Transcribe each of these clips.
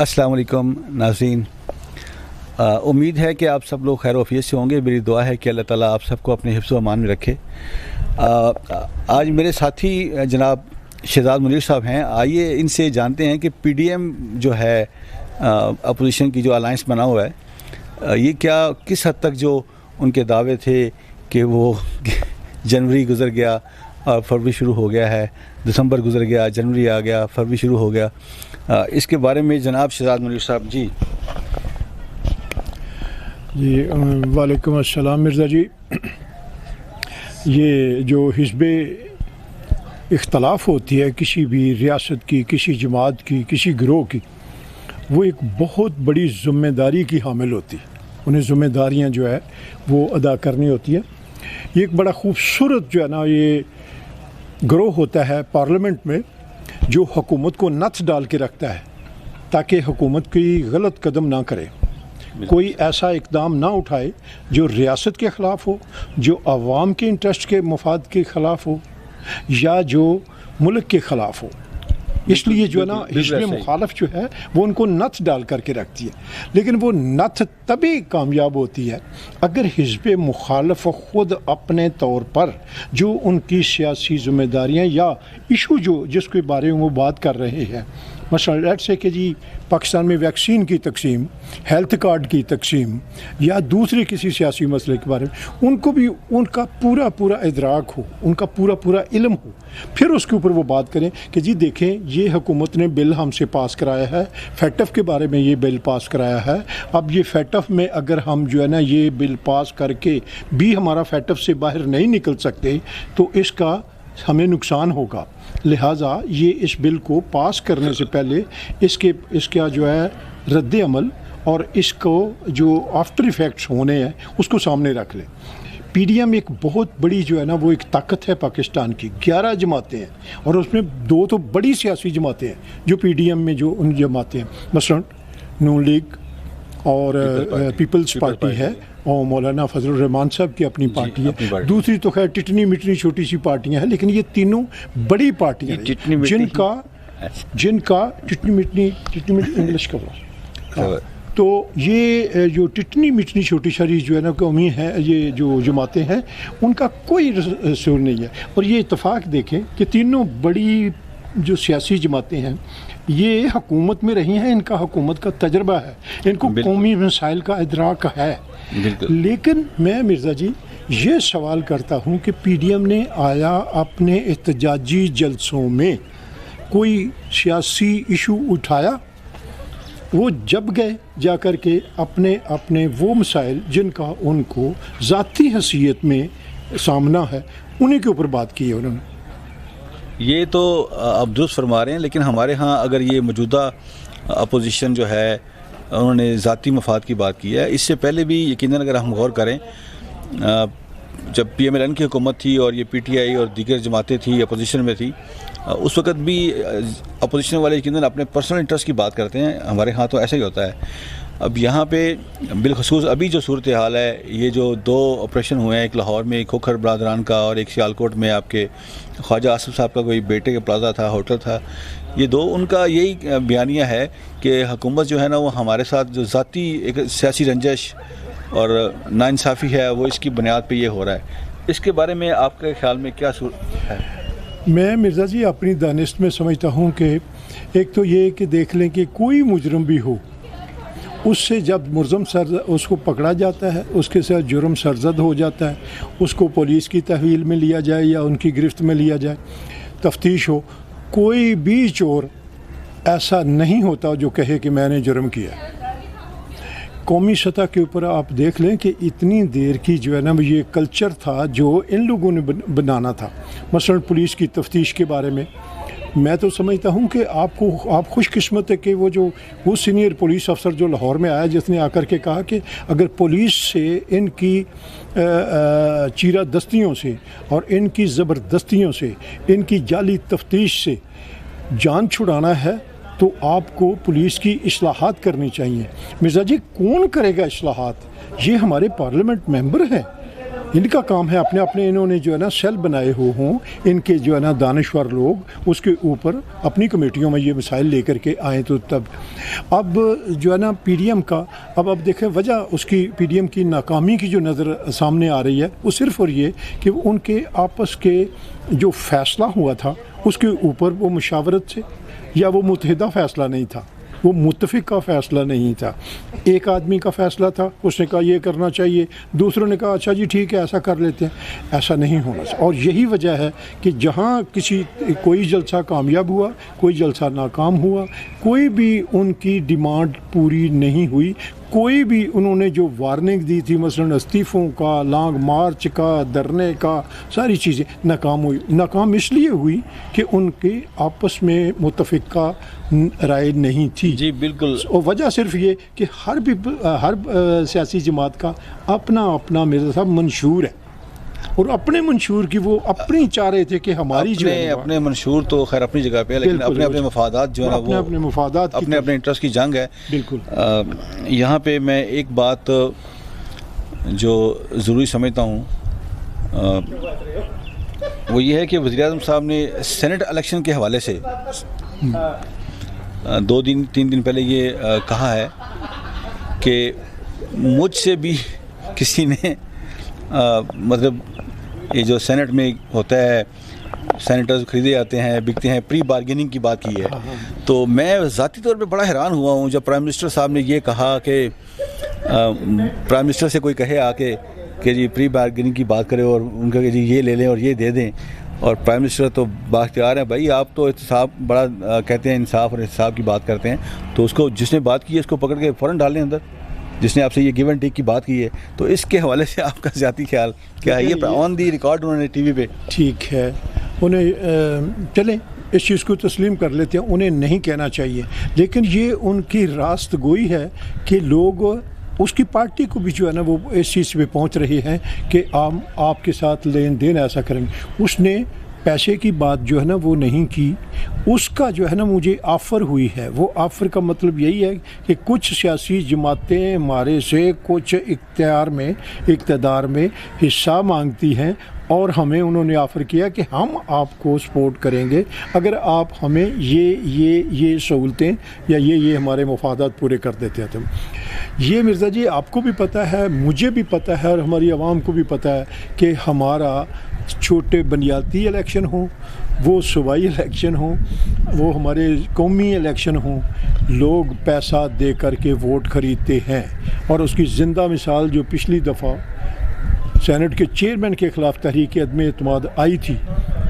अस्सलाम वालेकुम नाज़रीन। उम्मीद है कि आप सब लोग खैर वफ़ियत से होंगे। मेरी दुआ है कि अल्लाह ताला आप सबको अपने हिफ्ज़ व अमान में रखे। आज मेरे साथी जनाब शहजाद मुनीर साहब हैं। आइए इनसे जानते हैं कि पीडीएम जो है अपोजिशन की जो अलायंस बना हुआ है, ये क्या किस हद तक जो उनके दावे थे कि वो जनवरी गुज़र गया और फरवरी शुरू हो गया है, दिसंबर गुज़र गया, जनवरी आ गया, फरवरी शुरू हो गया, इसके बारे में जनाब शहजाद मुनीर साहब जी। वालेकुम अस्सलाम मिर्ज़ा जी। ये जो हिस्बे इख्तलाफ होती है किसी भी रियासत की, किसी जमात की, किसी गिरोह की, वो एक बहुत बड़ी ज़िम्मेदारी की हामिल होती है। उन्हें ज़िम्मेदारियाँ जो है वो अदा करनी होती है। ये एक बड़ा खूबसूरत जो है ना ये गिरोह होता है पार्लियामेंट में, जो हुकूमत को नथ डाल के रखता है ताकि हुकूमत कोई गलत कदम ना करे, कोई ऐसा इकदाम ना उठाए जो रियासत के ख़िलाफ़ हो, जो अवाम के इंटरेस्ट के मफाद के ख़िलाफ़ हो या जो मुल्क के ख़िलाफ़ हो। इसलिए जो है ना हिज़्ब मुखालफ जो है वो उनको नथ डाल करके रखती है। लेकिन वो नथ तभी कामयाब होती है अगर हिज़्ब मुखालफ ख़ुद अपने तौर पर जो उनकी सियासी ज़िम्मेदारियाँ या इशू जो जिसके बारे में वो बात कर रहे हैं, मसलन लेट्स से कि जी पाकिस्तान में वैक्सीन की तकसीम, हेल्थ कार्ड की तकसीम या दूसरे किसी सियासी मसले के बारे में उनको भी उनका पूरा इदराक हो, उनका पूरा इल्म हो, फिर उसके ऊपर वो बात करें कि जी देखें ये हुकूमत ने बिल हमसे पास कराया है, फैटफ के बारे में ये बिल पास कराया है। अब ये फैटफ में अगर हम जो है ना ये बिल पास करके भी हमारा फैटफ से बाहर नहीं निकल सकते तो इसका हमें नुकसान होगा। लिहाजा ये इस बिल को पास करने से पहले इसका जो है रद्द अमल और इसको जो आफ्टर इफ़ेक्ट्स होने हैं उसको सामने रख लें। पीडीएम एक बहुत बड़ी जो है ना वो एक ताकत है पाकिस्तान की। 11 जमातें हैं और उसमें 2 तो बड़ी सियासी जमातें हैं जो पीडीएम में जो उन जमातें हैं, मसलन नून लीग और पीपल्स पार्टी है और मौलाना फजलुर रहमान साहब की अपनी पार्टी है। दूसरी तो खैर टिटनी मिटनी छोटी सी पार्टियां हैं, लेकिन ये तीनों बड़ी पार्टियां हैं जिनका टिटनी मिटनी इंग्लिश का तो ये जो टिटनी मिटनी छोटी सारी जो है ना कौमी है, ये जो जमातें हैं उनका कोई रसूल नहीं है। और ये इत्तेफाक देखें कि तीनों बड़ी जो सियासी जमातें हैं ये हुकूमत में रही हैं, इनका हुकूमत का तजर्बा है, इनको कौमी मसाइल का इदराक है। लेकिन मैं मिर्ज़ा जी ये सवाल करता हूँ कि पीडीएम ने आया अपने एहतजाजी जलसों में कोई सियासी इशू उठाया? वो जब गए जा कर के अपने वो मसाइल जिनका उनको ज़ाती हैसियत में सामना है उन्हीं के ऊपर बात की है उन्होंने। ये तो आप दुरुस्त फरमा रहे हैं, लेकिन हमारे यहाँ अगर ये मौजूदा अपोजिशन जो है उन्होंने ज़ाती मफाद की बात की है। इससे पहले भी यकीनन अगर हम गौर करें, जब PMLN की हुकूमत थी और ये PTI और दीगर जमातें थी अपोजिशन में थी, उस वक़्त भी अपोजिशन वाले यकीनन अपने पर्सनल इंटरेस्ट की बात करते हैं। हमारे यहाँ तो ऐसा ही होता है। अब यहाँ पे बिलखसूस अभी जो सूरत हाल है, ये जो 2 ऑपरेशन हुए हैं, एक लाहौर में खोखर बरदरान का और एक सियालकोट में आपके ख्वाजा आसिफ साहब का कोई बेटे का प्लाजा था, होटल था, ये 2 उनका यही बयानिया है कि हुकूमत जो है ना वो हमारे साथ जो ज़ाती एक सियासी रंजिश और नाइंसाफ़ी है वो इसकी बुनियाद पे ये हो रहा है। इसके बारे में आपके ख्याल में क्या सूरत है? मैं मिर्ज़ा जी अपनी दानिश में समझता हूँ कि एक तो ये कि देख लें कि कोई मुजरम भी हो, उससे जब मुलज़म उसको पकड़ा जाता है, उसके साथ जुर्म सरजद हो जाता है, उसको पुलिस की तहवील में लिया जाए या उनकी गिरफ्त में लिया जाए, तफ्तीश हो, कोई भी चोर ऐसा नहीं होता जो कहे कि मैंने जुर्म किया। कौमी सतह के ऊपर आप देख लें कि इतनी देर की जो है ना ये कल्चर था जो इन लोगों ने बनाना था। मसलन पुलिस की तफ्तीश के बारे में मैं तो समझता हूँ कि आप खुशकिस्मत है कि वो सीनियर पुलिस अफसर जो लाहौर में आया जिसने आकर के कहा कि अगर पुलिस से इनकी चीरा दस्तियों से और इनकी ज़बरदस्तियों से, इनकी जाली तफ्तीश से जान छुड़ाना है तो आपको पुलिस की इस्लाहात करनी चाहिए। मिर्ज़ा जी कौन करेगा इस्लाहात? ये हमारे पार्लियामेंट मेंबर हैं, इनका काम है अपने अपने, इन्होंने जो है ना सेल बनाए हुए हों, इनके जो है ना दानिश्वर लोग उसके ऊपर अपनी कमेटियों में ये मसाइल लेकर के आए। तो तब अब जो है ना पीडीएम का, अब देखें वजह उसकी पीडीएम की नाकामी की जो नज़र सामने आ रही है वो सिर्फ और ये कि उनके आपस के जो फ़ैसला हुआ था उसके ऊपर वो मुशावरत से, या वो मुतहिदा फ़ैसला नहीं था, वो मुत्तफ़िक का फ़ैसला नहीं था। एक आदमी का फ़ैसला था, उसने कहा ये करना चाहिए, दूसरों ने कहा अच्छा जी ठीक है ऐसा कर लेते हैं। ऐसा नहीं होना चाहिए। और यही वजह है कि जहाँ कोई जलसा कामयाब हुआ, कोई जलसा नाकाम हुआ, कोई भी उनकी डिमांड पूरी नहीं हुई, कोई भी उन्होंने जो वार्निंग दी थी मसलन इस्तीफ़ों का, लॉन्ग मार्च का, धरने का, सारी चीज़ें नाकाम हुई। नाकाम इसलिए हुई कि उनके आपस में मुत्तफ़िका राय नहीं थी। जी बिल्कुल। और वजह सिर्फ ये कि हर सियासी जमात का अपना अपना मेरे साहब मंशूर है, और अपने मंशूर की वो अपनी चाह रहे थे कि हमारी जो है अपने मंशूर तो खैर अपनी जगह पे है, लेकिन अपने अपने मफादात जो है ना वो अपने मफादात अपने अपने इंटरेस्ट की जंग है। बिल्कुल। यहाँ पे मैं एक बात जो ज़रूरी समझता हूँ वो ये है कि वज़ीर-ए-आज़म साहब ने सेनेट इलेक्शन के हवाले से 2-3 दिन पहले ये कहा है कि मुझसे भी किसी ने मतलब ये जो सेनेट में होता है, सेनेटर्स खरीदे जाते हैं, बिकते हैं, प्री बार्गेनिंग की बात की है। तो मैं ज़ाती तौर पे बड़ा हैरान हुआ हूँ जब प्राइम मिनिस्टर साहब ने ये कहा कि प्राइम मिनिस्टर से कोई कहे आके कि जी प्री बार्गेनिंग की बात करें और उनका कि जी ये ले लें और ये दे दें, और प्राइम मिनिस्टर तो बाख्तियार हैं, भाई आप तो इंसाफ बड़ा कहते हैं, इंसाफ और इंसाफ की बात करते हैं, तो उसको जिसने बात की है उसको पकड़ के फ़ौरन डाल लें अंदर, जिसने आपसे ये गिव एंड टेक की बात की है। तो इसके हवाले से आपका ज़ाती ख्याल क्या है? ये ऑन दी रिकॉर्ड उन्होंने टीवी पे। ठीक है, उन्हें चलें इस चीज़ को तस्लीम कर लेते हैं, उन्हें नहीं कहना चाहिए, लेकिन ये उनकी रास्तगोई है कि लोग उसकी पार्टी को भी जो है ना वो इस चीज़ पे पहुंच रहे हैं कि आपके साथ लेन देन ऐसा करेंगे। उसने पैसे की बात जो है ना वो नहीं की, उसका जो है ना मुझे ऑफ़र हुई है। वो ऑफ़र का मतलब यही है कि कुछ सियासी जमातें हमारे से कुछ इक़्तिदार में हिस्सा मांगती हैं, और हमें उन्होंने ऑफ़र किया कि हम आपको सपोर्ट करेंगे अगर आप हमें ये सहूलतें या ये हमारे मफादात पूरे कर देते हैं। तो ये मिर्ज़ा जी आपको भी पता है, मुझे भी पता है, और हमारी आवाम को भी पता है कि हमारा छोटे बुनियादी इलेक्शन हो, वो सूबाई इलेक्शन हो, वो हमारे कौमी इलेक्शन हो, लोग पैसा दे कर के वोट ख़रीदते हैं। और उसकी ज़िंदा मिसाल जो पिछली दफ़ा सेनेट के चेयरमैन के ख़िलाफ़ तहरीक अदम एतमाद आई थी,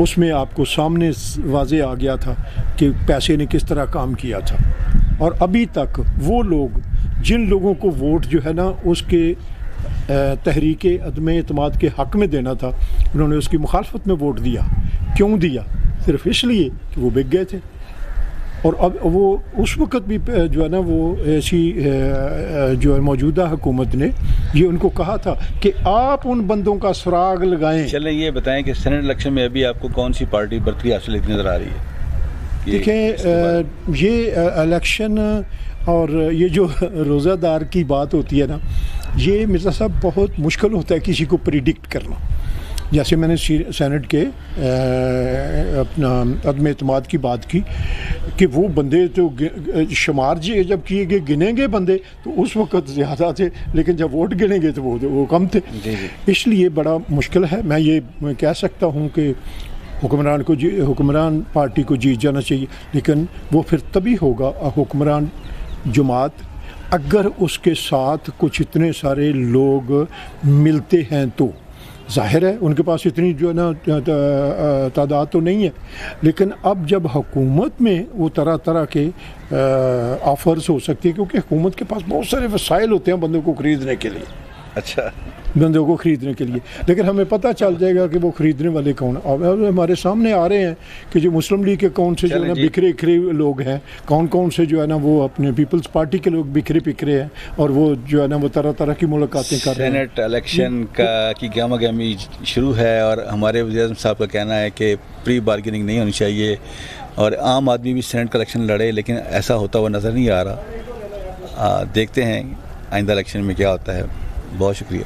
उसमें आपको सामने वाज़े आ गया था कि पैसे ने किस तरह काम किया था। और अभी तक वो लोग जिन लोगों को वोट जो है ना उसके तहरीक अदम एतमाद के हक़ में देना था, उन्होंने उसकी मुखालफत में वोट दिया। क्यों दिया? सिर्फ इसलिए कि वो बिक गए थे। और अब वो उस वक़्त भी जो है ना वो ऐसी जो है मौजूदा हुकूमत ने ये उनको कहा था कि आप उन बंदों का सुराग लगाएं। चलें ये बताएं कि सेनेट इलेक्शन में अभी आपको कौन सी पार्टी बरतरी हासिल नज़र आ रही है? देखें ये इलेक्शन और ये जो रोज़ादार की बात होती है ना, ये मिर्ज़ा साहब बहुत मुश्किल होता है किसी को प्रिडिक्ट करना। जैसे मैंने सेनेट के अपना अदम एतमाद की बात की कि वो बंदे तो शुमार जी जब किए गए गिनेंगे बंदे तो उस वक़्त ज़्यादा थे, लेकिन जब वोट गिनेंगे तो वो कम थे। इसलिए बड़ा मुश्किल है। मैं कह सकता हूँ कि हुक्मरान पार्टी को जीत जाना चाहिए, लेकिन वो फिर तभी होगा हुक्मरान जमात अगर उसके साथ कुछ इतने सारे लोग मिलते हैं। तो ज़ाहिर है उनके पास इतनी जो है ना तादाद तो नहीं है, लेकिन अब जब हुकूमत में वो तरह तरह के ऑफ़र्स हो सकती है, क्योंकि हुकूमत के पास बहुत सारे वसाइल होते हैं बंदों को ख़रीदने के लिए। अच्छा, बंदों को ख़रीदने के लिए, लेकिन हमें पता चल जाएगा कि वो ख़रीदने वाले कौन। अब हमारे सामने आ रहे हैं कि जो मुस्लिम लीग के कौन से जो है ना बिखरे लोग हैं, कौन से जो है ना वो अपने पीपल्स पार्टी के लोग बिखरे हैं, और वो जो है ना वो तरह तरह की मुलाकातें कर रहे हैं। सेनेट इलेक्शन की गहमा-गहमी शुरू है, और हमारे वज़ीर-ए-आज़म साहब का कहना है कि प्री बार्गेनिंग नहीं होनी चाहिए, और आम आदमी भी सेनेट का इलेक्शन लड़े, लेकिन ऐसा होता हुआ नज़र नहीं आ रहा। देखते हैं आइंदा इलेक्शन में क्या होता है। बहुत शुक्रिया।